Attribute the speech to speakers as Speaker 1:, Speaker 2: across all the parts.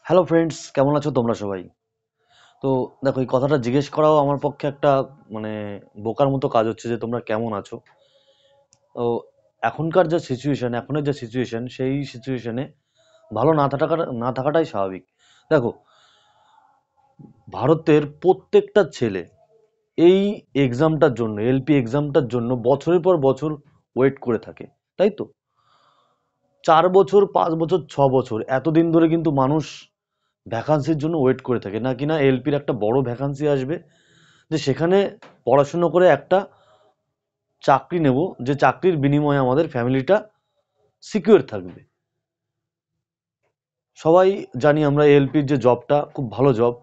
Speaker 1: Hello friends, কেমন আছো তোমরা সবাই? তো দেখো, এই কথাটা জিজ্ঞেস করাও আমার পক্ষে একটা মানে বোকার মতো কাজ হচ্ছে যে তোমরা কেমন আছো। তো এখনকার যে সিচুয়েশন, এখনের যে সিচুয়েশন, সেই সিচুয়েশনে ভালো না থাকাটাই স্বাভাবিক। দেখো, ভারতের প্রত্যেকটা ছেলে এই এক্সামটার জন্য, এলপি এক্সামটার জন্য বছরের পর বছর ওয়েট করে থাকে, তাই তো? 4 বছর, 5 বছর, 6 বছর এতদিন ধরে কিন্তু মানুষ ভ্যাকান্সির জন্য ওয়েট করে থাকে, না কিনা এলপির একটা বড় ভ্যাকান্সি আসবে, যে সেখানে পড়াশুনো করে একটা চাকরি নেব, যে চাকরির বিনিময়ে আমাদের ফ্যামিলিটা সিকিউর থাকবে। সবাই জানি আমরা এলপির যে জবটা খুব ভালো জব,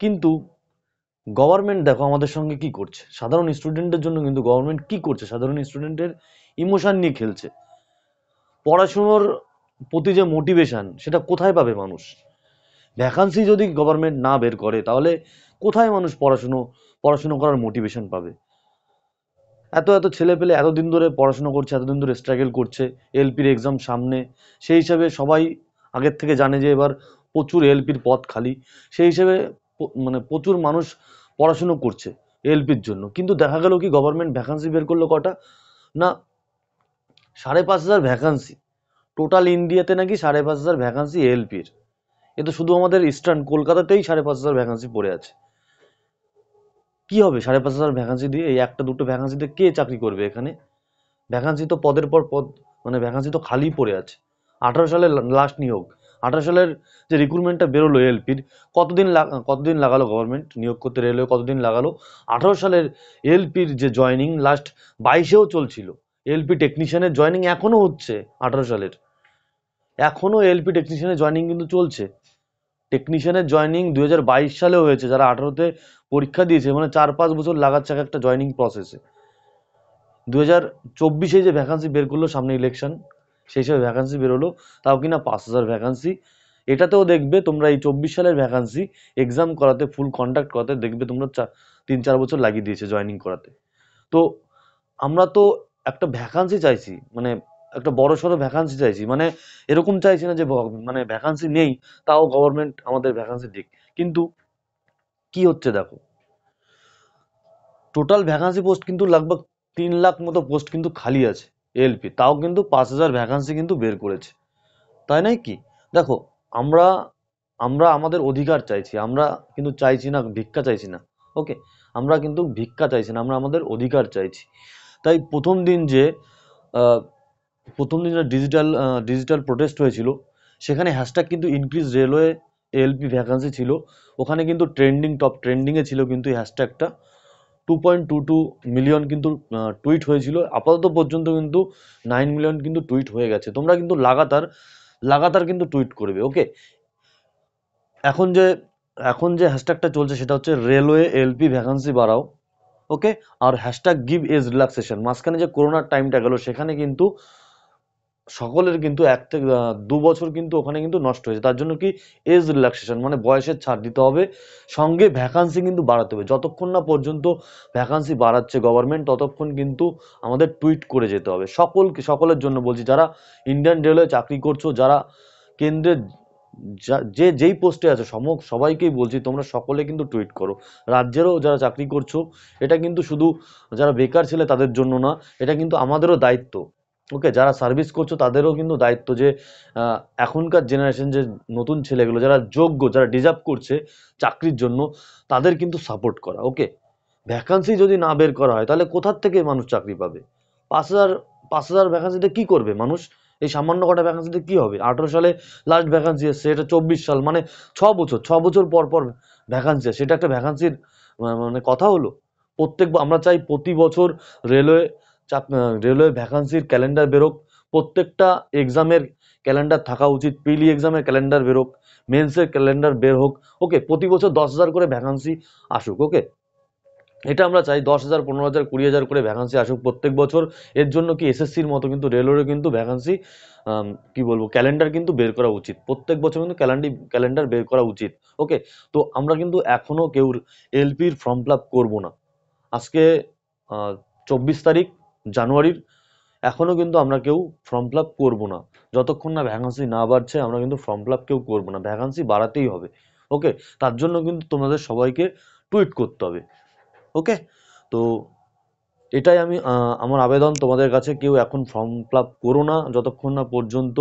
Speaker 1: কিন্তু গভর্নমেন্ট দেখো আমাদের সঙ্গে কি করছে, সাধারণ স্টুডেন্টের জন্য কিন্তু গভর্নমেন্ট কি করছে, সাধারণ স্টুডেন্টের ইমোশন নিয়ে খেলছে। পড়াশুনোর প্রতি যে মোটিভেশন, সেটা কোথায় পাবে মানুষ? ভ্যাকান্সি যদি গভর্নমেন্ট না বের করে, তাহলে কোথায় মানুষ পড়াশুনো করার মোটিভেশন পাবে? এত এত ছেলে পেলে এতদিন ধরে পড়াশোনা করছে, এতদিন ধরে স্ট্রাগল করছে, এলপির এক্সাম সামনে, সেই হিসাবে সবাই আগের থেকে জানে যে এবার প্রচুর এলপির পদ খালি। সেই হিসেবে মানে প্রচুর মানুষ পড়াশুনো করছে এলপির জন্য, কিন্তু দেখা গেল কি গভর্নমেন্ট ভ্যাকান্সি বের করলো কটা না, 5,500 ভ্যাকান্সি। টোটাল ইন্ডিয়াতে নাকি 5,500 ভ্যাকান্সি এলপির। এ তো শুধু আমাদের ইস্টার্ন কলকাতাতেই 5,500 ভ্যাকান্সি পড়ে আছে। কি হবে 5,500 ভ্যাকান্সি দিয়ে? এই একটা দুটো ভ্যাকান্সিতে কে চাকরি করবে এখানে? ভ্যাকান্সি তো পদের পর পদ, মানে ভ্যাকান্সি তো খালি পড়ে আছে। 18 সালে লাস্ট নিয়োগ। 18 সালের যে রিক্রুটমেন্টটা বেরোলো এলপির, কতদিন লাগালো গভর্নমেন্ট নিয়োগ করতে, রেলওয়ে কতদিন লাগালো? 18 সালের এলপির যে জয়নিং লাস্ট 22-এও চলছিল। এলপি টেকনিশিয়ানের জয়নিং এখনো হচ্ছে 18 সালের। এখনো এলপি টেকনিশিয়ানের জয়নিং কিন্তু চলছে। টেকনিশিয়ানের জয়নিং 2022 সালেও হয়েছে, যারা 18-তে পরীক্ষা দিয়েছে, মানে 4-5 বছর লাগাচ্ছে এক একটা জয়নিং প্রসেসে। 2024-এ যে ভ্যাকান্সি বের করলো, সামনে ইলেকশন, সেই হিসাবে ভ্যাকান্সি বেরোলো, তাও কিনা 5,000 ভ্যাকান্সি। এটাতেও দেখবে তোমরা এই 24 সালের ভ্যাকান্সি এক্সাম করাতে, ফুল কন্ডাক্ট করাতে দেখবে তোমরা 3-4 বছর লাগিয়ে দিয়েছে জয়নিং করাতে। তো আমরা তো একটা ভ্যাকান্সি চাইছি, মানে একটা বড় সড়ো ভ্যাকান্সি চাইছি, মানে এরকম চাইছি না যে মানে ভ্যাকান্সি নেই, তাও গভর্নমেন্ট আমাদের ভ্যাকান্সি দিক। কিন্তু কি হচ্ছে দেখো, টোটাল ভ্যাকান্সি পোস্ট কিন্তু লগভগ 3 লাখ মতো পোস্ট কিন্তু খালি আছে এলপি, তাও কিন্তু 5,000 ভ্যাকান্সি কিন্তু বের করেছে, তাই নয় কি? দেখো, আমরা আমরা আমাদের অধিকার চাইছি, আমরা কিন্তু চাইছি না ভিক্ষা চাইছি না। ওকে, আমরা কিন্তু ভিক্ষা চাইছি না, আমরা আমাদের অধিকার চাইছি। তাই আহ, প্রথম দিন যে ডিজিটাল প্রোটেস্ট হয়েছিল, সেখানে হ্যাশট্যাগ কিন্তু ইনক্রিজ রেলওয়ে এলপি ভ্যাকান্সি ছিল। ওখানে কিন্তু টপ ট্রেন্ডিংয়ে ছিল কিন্তু এই হ্যাশট্যাগটা। 2.22 মিলিয়ন কিন্তু টুইট হয়েছিল, আপাতত পর্যন্ত কিন্তু 9 মিলিয়ন কিন্তু টুইট হয়ে গেছে। তোমরা কিন্তু লাগাতার লাগাতার কিন্তু টুইট করবে। ওকে, এখন যে এখন যে হ্যাশট্যাগটা চলছে সেটা হচ্ছে রেলওয়ে এলপি ভ্যাকান্সি বাড়াও। ওকে, আর হ্যাশট্যাগ গিভ এজ রিল্যাক্সেশন। মাঝখানে যে করোনার টাইমটা গেল, সেখানে কিন্তু সকলের কিন্তু 1 থেকে 2 বছর কিন্তু ওখানে কিন্তু নষ্ট হয়েছে। তার জন্য কি, এজ রিল্যাক্সেশন, মানে বয়সের ছাড় দিতে হবে, সঙ্গে ভ্যাকান্সি কিন্তু বাড়াতে হবে। যতক্ষণ না পর্যন্ত ভ্যাকান্সি বাড়াচ্ছে গভর্নমেন্ট, ততক্ষণ কিন্তু আমাদের টুইট করে যেতে হবে। সকলের জন্য বলছি, যারা ইন্ডিয়ান রেলওয়ে চাকরি করছো, যারা কেন্দ্রের যেই পোস্টে আছে, সবাইকেই বলছি তোমরা সকলে কিন্তু টুইট করো। রাজ্যেরও যারা চাকরি করছো, এটা কিন্তু শুধু যারা বেকার ছেলে তাদের জন্য না, এটা কিন্তু আমাদেরও দায়িত্ব। ওকে, যারা সার্ভিস করছো তাদেরও কিন্তু দায়িত্ব যে এখনকার জেনারেশন, যে নতুন ছেলেগুলো যারা যোগ্য, যারা ডিজার্ভ করছে চাকরির জন্য, তাদের কিন্তু সাপোর্ট করা। ওকে, ভ্যাকান্সি যদি না বের করা হয়, তাহলে কোথার থেকে মানুষ চাকরি পাবে? 5,000 5,000 ভ্যাকান্সিতে কি করবে মানুষ? এই সামান্য কটা ভ্যাকান্সিতে কি হবে? 18 সালে লাস্ট ভ্যাকান্সি এসছে, এটা 24 সাল, মানে 6 বছর পর পর ভ্যাকান্সি, সেটা একটা ভ্যাকান্সির মানে কথা হলো? আমরা চাই প্রতি বছর রেলওয়ে রেলওয়ে ভ্যাকান্সির ক্যালেন্ডার বেরোক, প্রত্যেকটা এক্সামের ক্যালেন্ডার থাকা উচিত, প্রিলি এক্সামের ক্যালেন্ডার বেরোক, মেন্সের ক্যালেন্ডার বের হোক। ওকে, প্রতি বছর 10,000 করে ভ্যাকান্সি আসুক। ওকে, এটা আমরা চাই, 10,000, 15,000, 20,000 করে ভ্যাকান্সি আসুক প্রত্যেক বছর। এর জন্য কি এসএসসির মতো কিন্তু রেলওয়েরও কিন্তু ভ্যাকান্সি, কি বলবো, ক্যালেন্ডার কিন্তু বের করা উচিত, প্রত্যেক বছর কিন্তু ক্যালেন্ডার বের করা উচিত। ওকে, তো আমরা কিন্তু এখনো কেউ এলপির ফর্ম ফিল আপ করবো না। আজকে 24 তারিখ জানুয়ারির, এখনো কিন্তু আমরা কেউ ফর্ম ফিল আপ করবো না। যতক্ষণ না ভ্যাকান্সি না বাড়ছে আমরা কিন্তু ফর্ম ফিল আপ কেউ করবো না, ভ্যাকান্সি বাড়াতেই হবে। ওকে, তার জন্য কিন্তু তোমাদের সবাইকে টুইট করতে হবে। ওকে, তো এটাই আমি আমার আবেদন তোমাদের কাছে, কেউ এখন ফর্ম ফিল আপ করো না যতক্ষণ না পর্যন্ত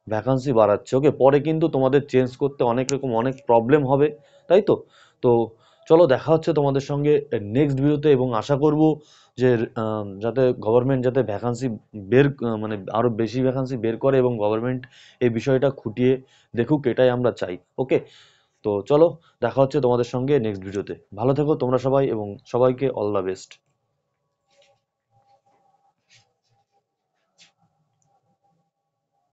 Speaker 1: ভ্যাকান্সি বাড়াচ্ছে। ওকে, পরে কিন্তু তোমাদের চেঞ্জ করতে অনেক রকম অনেক প্রবলেম হবে, তাই তো। তো চলো, দেখা হচ্ছে তোমাদের সঙ্গে নেক্সট ভিডিওতে, এবং আশা করব যে যাতে গভর্নমেন্ট যাতে ভ্যাকান্সি মানে আরো বেশি ভ্যাকান্সি বের করে, এবং গভর্নমেন্ট এই বিষয়টা খুঁটিয়ে দেখুক, এটাই আমরা চাই। ওকে, তো চলো, দেখা হচ্ছে তোমাদের সঙ্গে নেক্সট ভিডিওতে। ভালো থেকো তোমরা সবাই, এবং সবাইকে অল দ্য বেস্ট।